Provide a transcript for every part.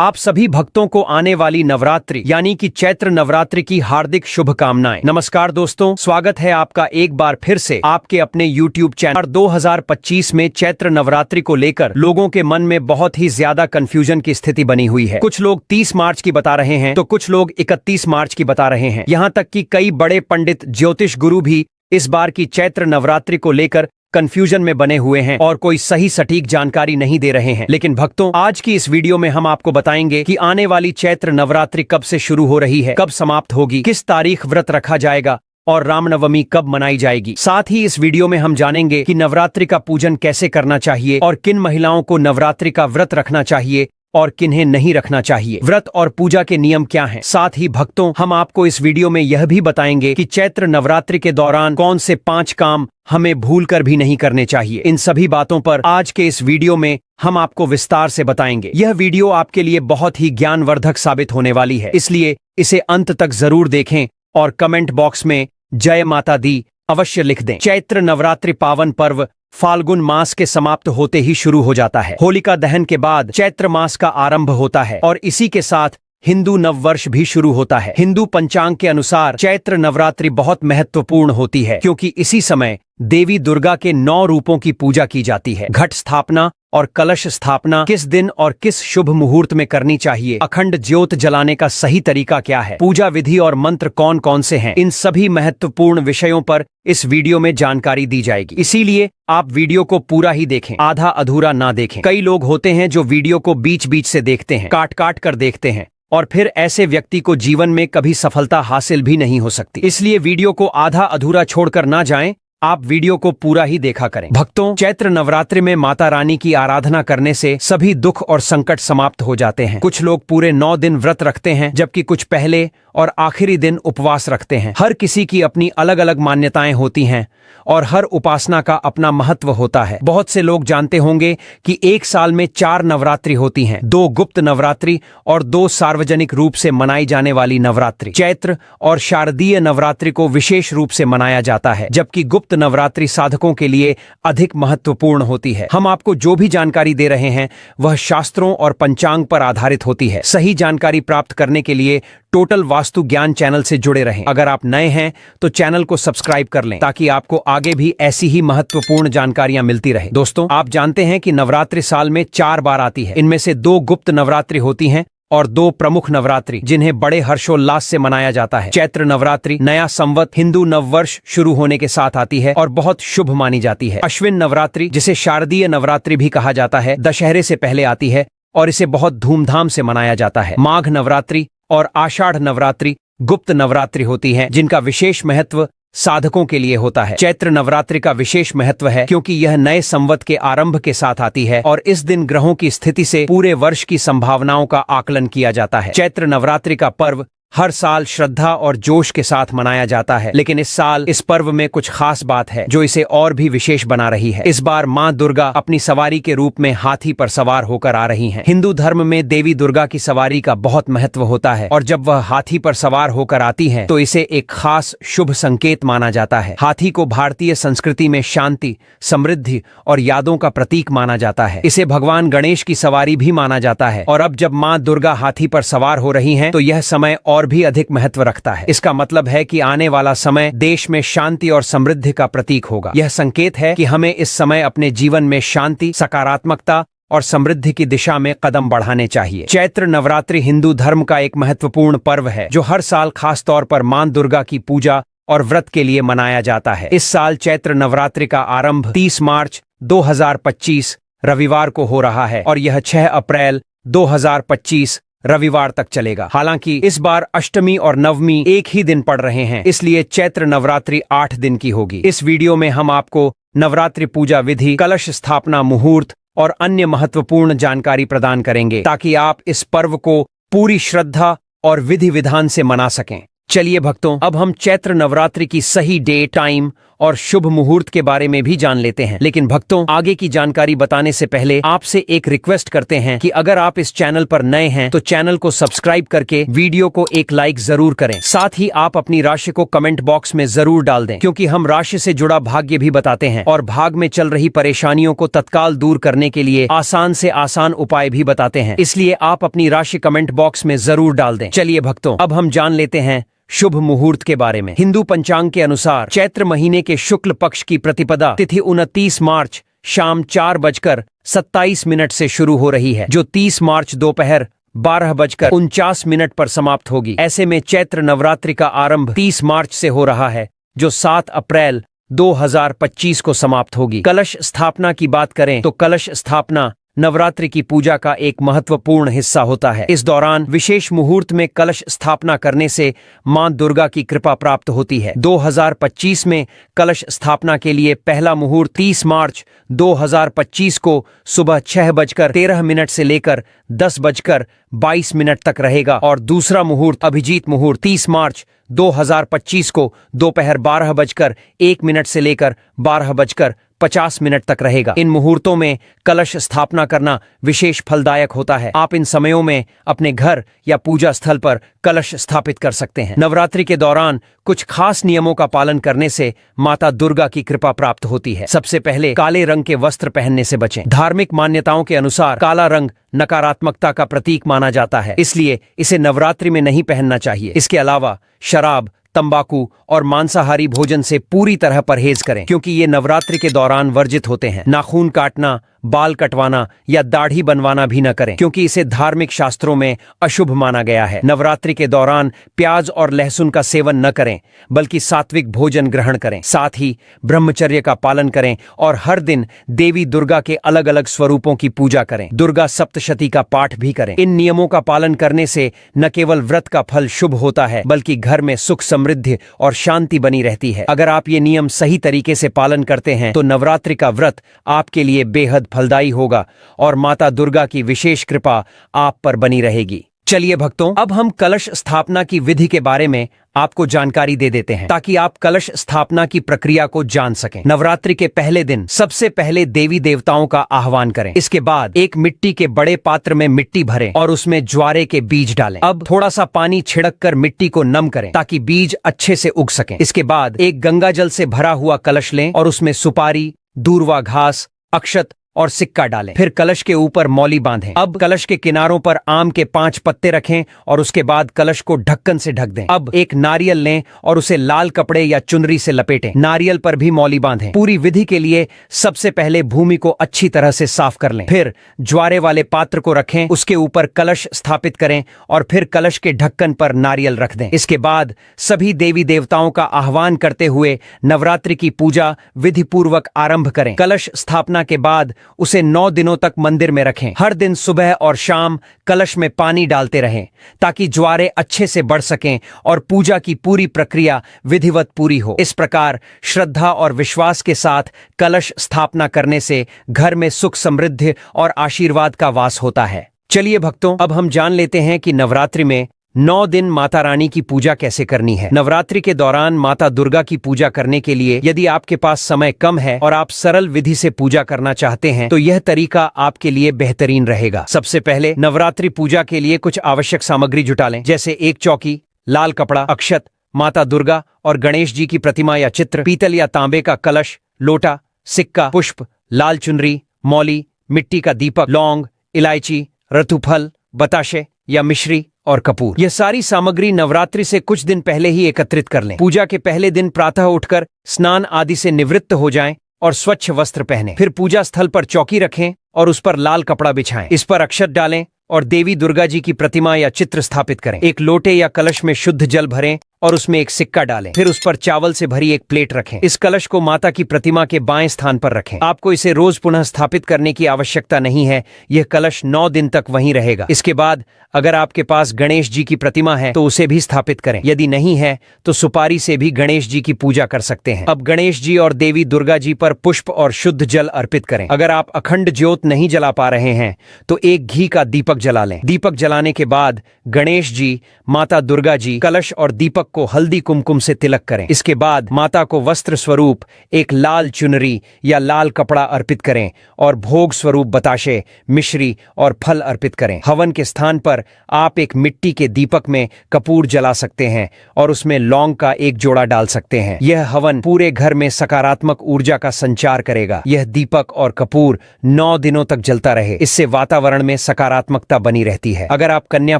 आप सभी भक्तों को आने वाली नवरात्रि यानी कि चैत्र नवरात्रि की हार्दिक शुभकामनाएं। नमस्कार दोस्तों, स्वागत है आपका एक बार फिर से आपके अपने YouTube चैनल। 2025 में चैत्र नवरात्रि को लेकर लोगों के मन में बहुत ही ज्यादा कंफ्यूजन की स्थिति बनी हुई है। कुछ लोग 30 मार्च की बता रहे हैं तो कुछ लोग 31 मार्च की बता रहे हैं। यहाँ तक कि कई बड़े पंडित ज्योतिष गुरु भी इस बार की चैत्र नवरात्रि को लेकर कंफ्यूजन में बने हुए हैं और कोई सही सटीक जानकारी नहीं दे रहे हैं। लेकिन भक्तों, आज की इस वीडियो में हम आपको बताएंगे कि आने वाली चैत्र नवरात्रि कब से शुरू हो रही है, कब समाप्त होगी, किस तारीख व्रत रखा जाएगा और रामनवमी कब मनाई जाएगी। साथ ही इस वीडियो में हम जानेंगे कि नवरात्रि का पूजन कैसे करना चाहिए और किन महिलाओं को नवरात्रि का व्रत रखना चाहिए और किन्हें नहीं रखना चाहिए। व्रत और पूजा के नियम क्या हैं। साथ ही भक्तों, हम आपको इस वीडियो में यह भी बताएंगे कि चैत्र नवरात्रि के दौरान कौन से 5 काम हमें भूलकर भी नहीं करने चाहिए। इन सभी बातों पर आज के इस वीडियो में हम आपको विस्तार से बताएंगे। यह वीडियो आपके लिए बहुत ही ज्ञानवर्धक साबित होने वाली है, इसलिए इसे अंत तक जरूर देखें और कमेंट बॉक्स में जय माता दी अवश्य लिख दें। चैत्र नवरात्रि पावन पर्व फाल्गुन मास के समाप्त होते ही शुरू हो जाता है। होलिका दहन के बाद चैत्र मास का आरंभ होता है और इसी के साथ हिंदू नववर्ष भी शुरू होता है। हिंदू पंचांग के अनुसार चैत्र नवरात्रि बहुत महत्वपूर्ण होती है क्योंकि इसी समय देवी दुर्गा के 9 रूपों की पूजा की जाती है। घट स्थापना और कलश स्थापना किस दिन और किस शुभ मुहूर्त में करनी चाहिए, अखंड ज्योत जलाने का सही तरीका क्या है, पूजा विधि और मंत्र कौन कौन से हैं, इन सभी महत्वपूर्ण विषयों पर इस वीडियो में जानकारी दी जाएगी। इसीलिए आप वीडियो को पूरा ही देखें, आधा अधूरा ना देखें। कई लोग होते हैं जो वीडियो को बीच बीच से देखते हैं, काट काट कर देखते हैं और फिर ऐसे व्यक्ति को जीवन में कभी सफलता हासिल भी नहीं हो सकती। इसलिए वीडियो को आधा अधूरा छोड़कर ना जाएं, आप वीडियो को पूरा ही देखा करें। भक्तों, चैत्र नवरात्रि में माता रानी की आराधना करने से सभी दुख और संकट समाप्त हो जाते हैं। कुछ लोग पूरे 9 दिन व्रत रखते हैं जबकि कुछ पहले और आखिरी दिन उपवास रखते हैं। हर किसी की अपनी अलग अलग मान्यताएं होती हैं और हर उपासना का अपना महत्व होता है। बहुत से लोग जानते होंगे कि एक साल में 4 नवरात्रि होती हैं, 2 गुप्त नवरात्रि और 2 सार्वजनिक रूप से मनाई जाने वाली नवरात्रि। चैत्र और शारदीय नवरात्रि को विशेष रूप से मनाया जाता है जबकि गुप्त नवरात्रि साधकों के लिए अधिक महत्वपूर्ण होती है। हम आपको जो भी जानकारी दे रहे हैं वह शास्त्रों और पंचांग पर आधारित होती है। सही जानकारी प्राप्त करने के लिए टोटल वास्तु ज्ञान चैनल से जुड़े रहें। अगर आप नए हैं तो चैनल को सब्सक्राइब कर लें ताकि आपको आगे भी ऐसी ही महत्वपूर्ण जानकारियां मिलती रहे। दोस्तों, आप जानते हैं कि नवरात्रि साल में 4 बार आती है। इनमें से 2 गुप्त नवरात्रि होती हैं और 2 प्रमुख नवरात्रि जिन्हें बड़े हर्षोल्लास से मनाया जाता है। चैत्र नवरात्रि नया संवत हिंदू नववर्ष शुरू होने के साथ आती है और बहुत शुभ मानी जाती है। अश्विन नवरात्रि, जिसे शारदीय नवरात्रि भी कहा जाता है, दशहरे से पहले आती है और इसे बहुत धूमधाम से मनाया जाता है। माघ नवरात्रि और आषाढ़ नवरात्रि गुप्त नवरात्रि होती हैं जिनका विशेष महत्व साधकों के लिए होता है। चैत्र नवरात्रि का विशेष महत्व है क्योंकि यह नए संवत के आरंभ के साथ आती है और इस दिन ग्रहों की स्थिति से पूरे वर्ष की संभावनाओं का आकलन किया जाता है। चैत्र नवरात्रि का पर्व हर साल श्रद्धा और जोश के साथ मनाया जाता है, लेकिन इस साल इस पर्व में कुछ खास बात है जो इसे और भी विशेष बना रही है। इस बार मां दुर्गा अपनी सवारी के रूप में हाथी पर सवार होकर आ रही हैं। हिंदू धर्म में देवी दुर्गा की सवारी का बहुत महत्व होता है और जब वह हाथी पर सवार होकर आती हैं तो इसे एक खास शुभ संकेत माना जाता है। हाथी को भारतीय संस्कृति में शांति, समृद्धि और यादों का प्रतीक माना जाता है। इसे भगवान गणेश की सवारी भी माना जाता है और अब जब मां दुर्गा हाथी पर सवार हो रही हैं तो यह समय और भी अधिक महत्व रखता है। इसका मतलब है कि आने वाला समय देश में शांति और समृद्धि का प्रतीक होगा। यह संकेत है कि हमें इस समय अपने जीवन में शांति, सकारात्मकता और समृद्धि की दिशा में कदम बढ़ाने चाहिए। चैत्र नवरात्रि हिंदू धर्म का एक महत्वपूर्ण पर्व है जो हर साल खास तौर पर मां दुर्गा की पूजा और व्रत के लिए मनाया जाता है। इस साल चैत्र नवरात्रि का आरंभ 30 मार्च 2025 रविवार को हो रहा है और यह 6 अप्रैल 2025 रविवार तक चलेगा। हालांकि इस बार अष्टमी और नवमी एक ही दिन पड़ रहे हैं, इसलिए चैत्र नवरात्रि 8 दिन की होगी। इस वीडियो में हम आपको नवरात्रि पूजा विधि, कलश स्थापना मुहूर्त और अन्य महत्वपूर्ण जानकारी प्रदान करेंगे ताकि आप इस पर्व को पूरी श्रद्धा और विधि विधान से मना सकें। चलिए भक्तों, अब हम चैत्र नवरात्रि की सही डे, टाइम और शुभ मुहूर्त के बारे में भी जान लेते हैं। लेकिन भक्तों, आगे की जानकारी बताने से पहले आपसे एक रिक्वेस्ट करते हैं कि अगर आप इस चैनल पर नए हैं तो चैनल को सब्सक्राइब करके वीडियो को एक लाइक जरूर करें। साथ ही आप अपनी राशि को कमेंट बॉक्स में जरूर डाल दें, क्योंकि हम राशि से जुड़ा भाग्य भी बताते हैं और भाग में चल रही परेशानियों को तत्काल दूर करने के लिए आसान से आसान उपाय भी बताते हैं। इसलिए आप अपनी राशि कमेंट बॉक्स में जरूर डाल दें। चलिए भक्तों, अब हम जान लेते हैं शुभ मुहूर्त के बारे में। हिंदू पंचांग के अनुसार चैत्र महीने के शुक्ल पक्ष की प्रतिपदा तिथि 29 मार्च शाम 4:27 से शुरू हो रही है, जो 30 मार्च दोपहर 12:49 पर समाप्त होगी। ऐसे में चैत्र नवरात्रि का आरंभ 30 मार्च से हो रहा है, जो 7 अप्रैल 2025 को समाप्त होगी। कलश स्थापना की बात करें तो कलश स्थापना नवरात्रि की पूजा का एक महत्वपूर्ण हिस्सा होता है। इस दौरान विशेष मुहूर्त में कलश स्थापना करने से मां दुर्गा की कृपा प्राप्त होती है। 2025 में कलश स्थापना के लिए पहला मुहूर्त 30 मार्च 2025 को सुबह 6:13 से लेकर 10:22 तक रहेगा और दूसरा मुहूर्त अभिजीत मुहूर्त 30 मार्च 2025 को दोपहर 12:01 से लेकर 12:50 तक रहेगा। इन मुहूर्तों में कलश स्थापना करना विशेष फलदायक होता है। आप इन समयों में अपने घर या पूजा स्थल पर कलश स्थापित कर सकते हैं। नवरात्रि के दौरान कुछ खास नियमों का पालन करने से माता दुर्गा की कृपा प्राप्त होती है। सबसे पहले काले रंग के वस्त्र पहनने से बचें। धार्मिक मान्यताओं के अनुसार काला रंग नकारात्मकता का प्रतीक माना जाता है, इसलिए इसे नवरात्रि में नहीं पहनना चाहिए। इसके अलावा शराब, तंबाकू और मांसाहारी भोजन से पूरी तरह परहेज करें, क्योंकि ये नवरात्रि के दौरान वर्जित होते हैं। नाखून काटना, बाल कटवाना या दाढ़ी बनवाना भी न करें, क्योंकि इसे धार्मिक शास्त्रों में अशुभ माना गया है। नवरात्रि के दौरान प्याज और लहसुन का सेवन न करें, बल्कि सात्विक भोजन ग्रहण करें। साथ ही ब्रह्मचर्य का पालन करें और हर दिन देवी दुर्गा के अलग अलग स्वरूपों की पूजा करें। दुर्गा सप्तशती का पाठ भी करें। इन नियमों का पालन करने से न केवल व्रत का फल शुभ होता है, बल्कि घर में सुख समृद्धि और शांति बनी रहती है। अगर आप ये नियम सही तरीके से पालन करते हैं तो नवरात्रि का व्रत आपके लिए बेहद फलदायी होगा और माता दुर्गा की विशेष कृपा आप पर बनी रहेगी। चलिए भक्तों, अब हम कलश स्थापना की विधि के बारे में आपको जानकारी दे देते हैं, ताकि आप कलश स्थापना की प्रक्रिया को जान सकें। नवरात्रि के पहले दिन सबसे पहले देवी देवताओं का आह्वान करें। इसके बाद एक मिट्टी के बड़े पात्र में मिट्टी भरें और उसमें ज्वारे के बीज डालें। अब थोड़ा सा पानी छिड़क कर मिट्टी को नम करें, ताकि बीज अच्छे से उग सकें। इसके बाद एक गंगा जल से भरा हुआ कलश लें और उसमें सुपारी, दूर्वा घास, अक्षत और सिक्का डालें। फिर कलश के ऊपर मौली बांधें। अब कलश के किनारों पर आम के 5 पत्ते रखें और उसके बाद कलश को ढक्कन से ढक दें। अब एक नारियल लें और उसे लाल कपड़े या चुनरी से लपेटें। नारियल पर भी मौली बांधें। पूरी विधि के लिए सबसे पहले भूमि को अच्छी तरह से साफ कर लें। फिर ज्वारे वाले पात्र को रखें, उसके ऊपर कलश स्थापित करें और फिर कलश के ढक्कन पर नारियल रख दें। इसके बाद सभी देवी देवताओं का आह्वान करते हुए नवरात्रि की पूजा विधि पूर्वक आरंभ करें। कलश स्थापना के बाद उसे 9 दिनों तक मंदिर में रखें। हर दिन सुबह और शाम कलश में पानी डालते रहें, ताकि ज्वारे अच्छे से बढ़ सकें और पूजा की पूरी प्रक्रिया विधिवत पूरी हो। इस प्रकार श्रद्धा और विश्वास के साथ कलश स्थापना करने से घर में सुख समृद्धि और आशीर्वाद का वास होता है। चलिए भक्तों, अब हम जान लेते हैं कि नवरात्रि में 9 दिन माता रानी की पूजा कैसे करनी है। नवरात्रि के दौरान माता दुर्गा की पूजा करने के लिए यदि आपके पास समय कम है और आप सरल विधि से पूजा करना चाहते हैं तो यह तरीका आपके लिए बेहतरीन रहेगा। सबसे पहले नवरात्रि पूजा के लिए कुछ आवश्यक सामग्री जुटा लें, जैसे एक चौकी, लाल कपड़ा, अक्षत, माता दुर्गा और गणेश जी की प्रतिमा या चित्र, पीतल या तांबे का कलश, लोटा, सिक्का, पुष्प, लाल चुनरी, मौली, मिट्टी का दीपक, लौंग, इलायची, रतुफल, बताशे या मिश्री और कपूर। यह सारी सामग्री नवरात्रि से कुछ दिन पहले ही एकत्रित कर लें। पूजा के पहले दिन प्रातः उठकर स्नान आदि से निवृत्त हो जाएं और स्वच्छ वस्त्र पहनें। फिर पूजा स्थल पर चौकी रखें और उस पर लाल कपड़ा बिछाएं। इस पर अक्षत डालें और देवी दुर्गा जी की प्रतिमा या चित्र स्थापित करें। एक लोटे या कलश में शुद्ध जल भरें और उसमें एक सिक्का डालें। फिर उस पर चावल से भरी एक प्लेट रखें। इस कलश को माता की प्रतिमा के बाएं स्थान पर रखें। आपको इसे रोज पुनः स्थापित करने की आवश्यकता नहीं है, यह कलश 9 दिन तक वहीं रहेगा। इसके बाद अगर आपके पास गणेश जी की प्रतिमा है तो उसे भी स्थापित करें। यदि नहीं है तो सुपारी से भी गणेश जी की पूजा कर सकते हैं। अब गणेश जी और देवी दुर्गा जी पर पुष्प और शुद्ध जल अर्पित करें। अगर आप अखंड ज्योत नहीं जला पा रहे हैं तो एक घी का दीपक जला लें। दीपक जलाने के बाद गणेश जी, माता दुर्गा जी, कलश और दीपक को हल्दी कुमकुम से तिलक करें। इसके बाद माता को वस्त्र स्वरूप एक लाल चुनरी या लाल कपड़ा अर्पित करें और भोग स्वरूप बताशे, मिश्री और फल अर्पित करें। हवन के स्थान पर आप एक मिट्टी के दीपक में कपूर जला सकते हैं और उसमें लौंग का एक जोड़ा डाल सकते हैं। यह हवन पूरे घर में सकारात्मक ऊर्जा का संचार करेगा। यह दीपक और कपूर 9 दिनों तक जलता रहे। इससे वातावरण में सकारात्मकता बनी रहती है। अगर आप कन्या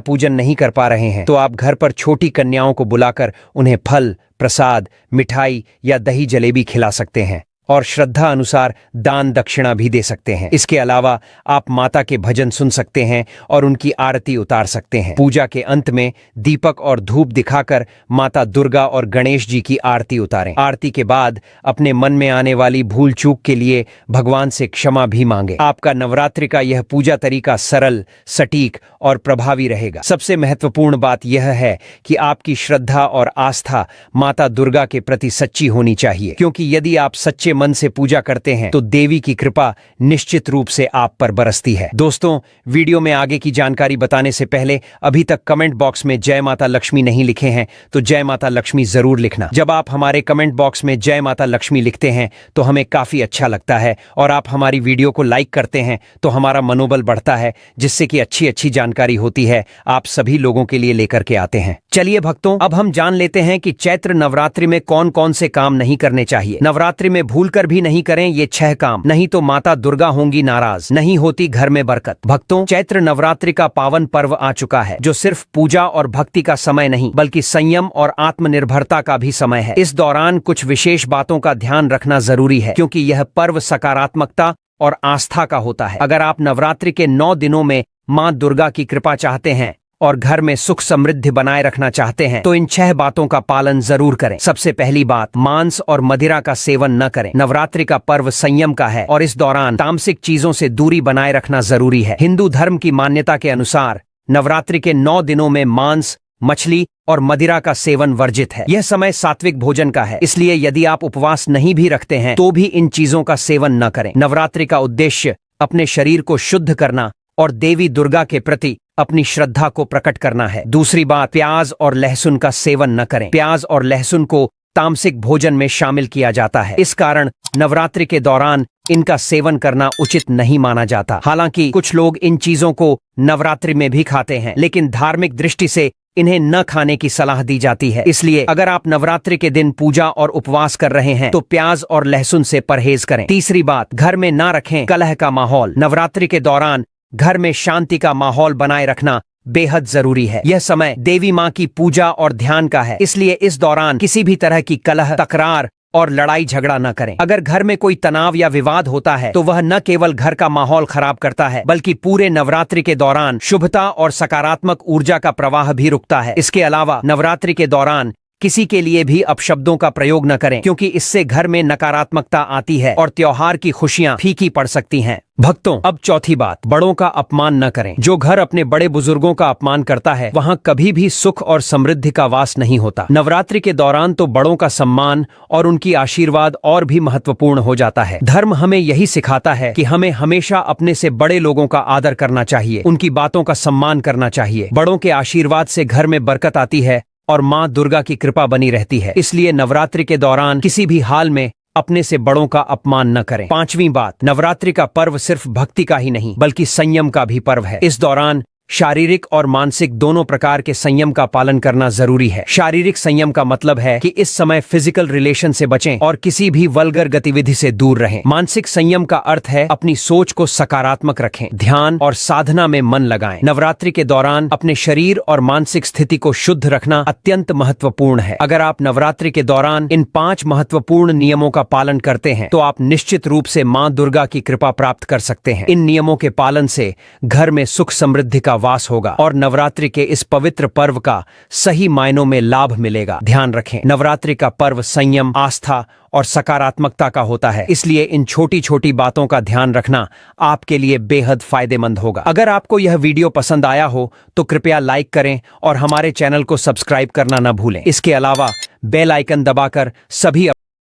पूजन नहीं कर पा रहे हैं तो आप घर पर छोटी कन्याओं को बुलाकर उन्हें फल, प्रसाद, मिठाई या दही जलेबी खिला सकते हैं और श्रद्धा अनुसार दान दक्षिणा भी दे सकते हैं। इसके अलावा आप माता के भजन सुन सकते हैं और उनकी आरती उतार सकते हैं। पूजा के अंत में दीपक और धूप दिखाकर माता दुर्गा और गणेश जी की आरती उतारें। आरती के बाद अपने मन में आने वाली भूल चूक के लिए भगवान से क्षमा भी मांगे। आपका नवरात्रि का यह पूजा तरीका सरल, सटीक और प्रभावी रहेगा। सबसे महत्वपूर्ण बात यह है कि आपकी श्रद्धा और आस्था माता दुर्गा के प्रति सच्ची होनी चाहिए, क्योंकि यदि आप सच्चे मन से पूजा करते हैं तो देवी की कृपा निश्चित रूप से आप पर बरसती है। दोस्तों, वीडियो में आगे की जानकारी बताने से पहले अभी तक कमेंट बॉक्स में जय माता लक्ष्मी नहीं लिखे हैं तो जय माता लक्ष्मी जरूर लिखना। जब आप हमारे कमेंट बॉक्स में जय माता लक्ष्मी लिखते हैं तो हमें काफी अच्छा लगता है और आप हमारी वीडियो को लाइक करते हैं तो हमारा मनोबल बढ़ता है, जिससे कि अच्छी अच्छी जानकारी होती है आप सभी लोगों के लिए लेकर के आते हैं। चलिए भक्तों, अब हम जान लेते हैं कि चैत्र नवरात्रि में कौन कौन से काम नहीं करने चाहिए। नवरात्रि में भूलकर भी नहीं करें ये 6 काम, नहीं तो माता दुर्गा होंगी नाराज, नहीं होती घर में बरकत। भक्तों, चैत्र नवरात्रि का पावन पर्व आ चुका है, जो सिर्फ पूजा और भक्ति का समय नहीं बल्कि संयम और आत्मनिर्भरता का भी समय है। इस दौरान कुछ विशेष बातों का ध्यान रखना जरूरी है, क्योंकि यह पर्व सकारात्मकता और आस्था का होता है। अगर आप नवरात्रि के 9 दिनों में मां दुर्गा की कृपा चाहते हैं और घर में सुख समृद्धि बनाए रखना चाहते हैं तो इन 6 बातों का पालन जरूर करें। सबसे पहली बात, मांस और मदिरा का सेवन न करें। नवरात्रि का पर्व संयम का है और इस दौरान तामसिक चीजों से दूरी बनाए रखना जरूरी है। हिंदू धर्म की मान्यता के अनुसार नवरात्रि के 9 दिनों में मांस, मछली और मदिरा का सेवन वर्जित है। यह समय सात्विक भोजन का है, इसलिए यदि आप उपवास नहीं भी रखते हैं तो भी इन चीजों का सेवन न करें। नवरात्रि का उद्देश्य अपने शरीर को शुद्ध करना और देवी दुर्गा के प्रति अपनी श्रद्धा को प्रकट करना है। दूसरी बात, प्याज और लहसुन का सेवन न करें। प्याज और लहसुन को तामसिक भोजन में शामिल किया जाता है, इस कारण नवरात्रि के दौरान इनका सेवन करना उचित नहीं माना जाता। हालांकि कुछ लोग इन चीजों को नवरात्रि में भी खाते हैं, लेकिन धार्मिक दृष्टि से इन्हें न खाने की सलाह दी जाती है। इसलिए अगर आप नवरात्रि के दिन पूजा और उपवास कर रहे हैं तो प्याज और लहसुन से परहेज करें। तीसरी बात, घर में ना रखें कलह का माहौल। नवरात्रि के दौरान घर में शांति का माहौल बनाए रखना बेहद जरूरी है। यह समय देवी मां की पूजा और ध्यान का है, इसलिए इस दौरान किसी भी तरह की कलह, तकरार और लड़ाई झगड़ा न करें। अगर घर में कोई तनाव या विवाद होता है तो वह न केवल घर का माहौल खराब करता है बल्कि पूरे नवरात्रि के दौरान शुभता और सकारात्मक ऊर्जा का प्रवाह भी रुकता है। इसके अलावा नवरात्रि के दौरान किसी के लिए भी अपशब्दों का प्रयोग न करें, क्योंकि इससे घर में नकारात्मकता आती है और त्योहार की खुशियां फीकी पड़ सकती हैं। भक्तों, अब चौथी बात, बड़ों का अपमान न करें। जो घर अपने बड़े बुजुर्गों का अपमान करता है वहां कभी भी सुख और समृद्धि का वास नहीं होता। नवरात्रि के दौरान तो बड़ों का सम्मान और उनकी आशीर्वाद और भी महत्वपूर्ण हो जाता है। धर्म हमें यही सिखाता है कि हमें हमेशा अपने से बड़े लोगों का आदर करना चाहिए, उनकी बातों का सम्मान करना चाहिए। बड़ों के आशीर्वाद से घर में बरकत आती है और मां दुर्गा की कृपा बनी रहती है। इसलिए नवरात्रि के दौरान किसी भी हाल में अपने से बड़ों का अपमान न करें। पांचवी बात, नवरात्रि का पर्व सिर्फ भक्ति का ही नहीं बल्कि संयम का भी पर्व है। इस दौरान शारीरिक और मानसिक दोनों प्रकार के संयम का पालन करना जरूरी है। शारीरिक संयम का मतलब है कि इस समय फिजिकल रिलेशन से बचें और किसी भी वल्गर गतिविधि से दूर रहें। मानसिक संयम का अर्थ है अपनी सोच को सकारात्मक रखें, ध्यान और साधना में मन लगाएं। नवरात्रि के दौरान अपने शरीर और मानसिक स्थिति को शुद्ध रखना अत्यंत महत्वपूर्ण है। अगर आप नवरात्रि के दौरान इन 5 महत्वपूर्ण नियमों का पालन करते हैं तो आप निश्चित रूप से मां दुर्गा की कृपा प्राप्त कर सकते हैं। इन नियमों के पालन से घर में सुख समृद्धि का वास होगा और नवरात्रि के इस पवित्र पर्व का सही मायनों में लाभ मिलेगा। ध्यान रखें, नवरात्रि का पर्व संयम, आस्था और सकारात्मकता का होता है, इसलिए इन छोटी छोटी बातों का ध्यान रखना आपके लिए बेहद फायदेमंद होगा। अगर आपको यह वीडियो पसंद आया हो तो कृपया लाइक करें और हमारे चैनल को सब्सक्राइब करना न भूलें। इसके अलावा बेल आइकन दबाकर सभी